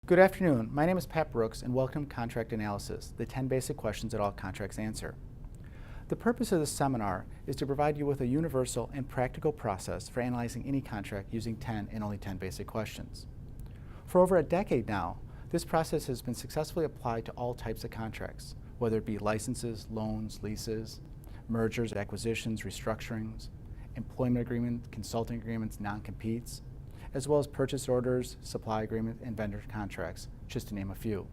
Good afternoon. My name is Pat Brooks, and welcome to Contract Analysis, the 10 basic questions that all contracts answer. The purpose of this seminar is to provide you with a universal and practical process for analyzing any contract using 10 and only 10 basic questions. For over a decade now, this process has been successfully applied to all types of contracts, whether it be licenses, loans, leases, mergers, acquisitions, restructurings, employment agreements, consulting agreements, non-competes, as well as purchase orders, supply agreements, and vendor contracts, just to name a few.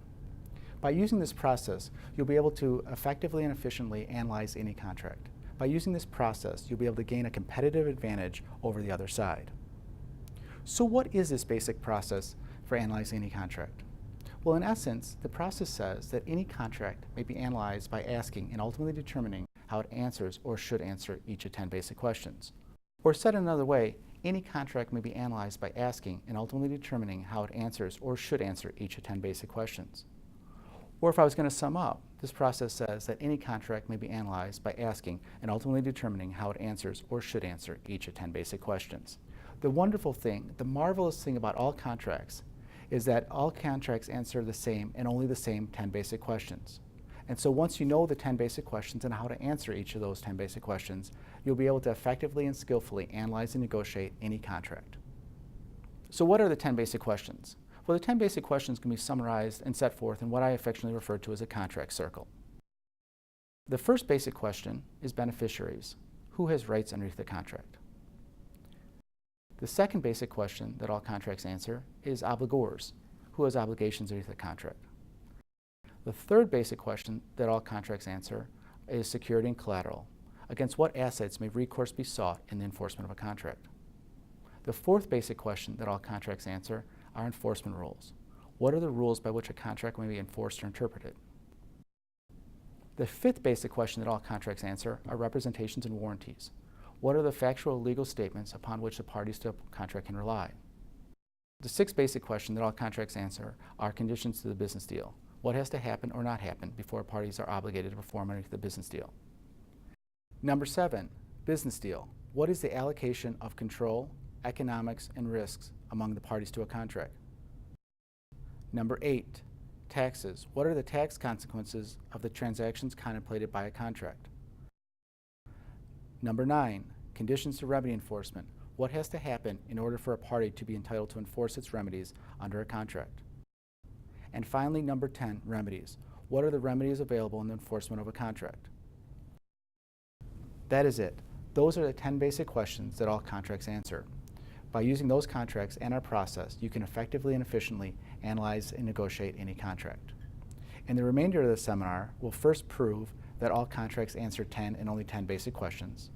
By using this process, you'll be able to effectively and efficiently analyze any contract. By using this process, you'll be able to gain a competitive advantage over the other side. So what is this basic process for analyzing any contract? Well, in essence, the process says that any contract may be analyzed by asking and ultimately determining how it answers or should answer each of 10 basic questions. Or said another way, any contract may be analyzed by asking and ultimately determining how it answers or should answer each of 10 basic questions. Or if I was going to sum up, this process says that any contract may be analyzed by asking and ultimately determining how it answers or should answer each of 10 basic questions. The wonderful thing, the marvelous thing about all contracts is that all contracts answer the same and only the same 10 basic questions. And so once you know the 10 basic questions and how to answer each of those 10 basic questions, you'll be able to effectively and skillfully analyze and negotiate any contract. So what are the 10 basic questions? Well, the 10 basic questions can be summarized and set forth in what I affectionately refer to as a contract circle. The first basic question is beneficiaries. Who has rights underneath the contract? The second basic question that all contracts answer is obligors. Who has obligations underneath the contract? The third basic question that all contracts answer is security and collateral. Against what assets may recourse be sought in the enforcement of a contract? The fourth basic question that all contracts answer are enforcement rules. What are the rules by which a contract may be enforced or interpreted? The fifth basic question that all contracts answer are representations and warranties. What are the factual legal statements upon which the parties to a contract can rely? The sixth basic question that all contracts answer are conditions to the business deal. What has to happen or not happen before parties are obligated to perform underneath the business deal? Number 7, business deal. What is the allocation of control, economics, and risks among the parties to a contract? Number 8, taxes. What are the tax consequences of the transactions contemplated by a contract? Number 9, conditions to remedy enforcement. What has to happen in order for a party to be entitled to enforce its remedies under a contract? And finally, number 10, remedies. What are the remedies available in the enforcement of a contract? That is it. Those are the 10 basic questions that all contracts answer. By using those contracts and our process, you can effectively and efficiently analyze and negotiate any contract. In the remainder of the seminar, we'll first prove that all contracts answer 10 and only 10 basic questions.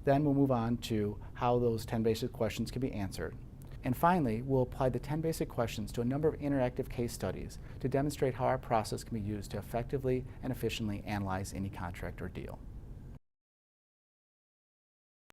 Then we'll move on to how those 10 basic questions can be answered. And finally, we'll apply the 10 basic questions to a number of interactive case studies to demonstrate how our process can be used to effectively and efficiently analyze any contract or deal.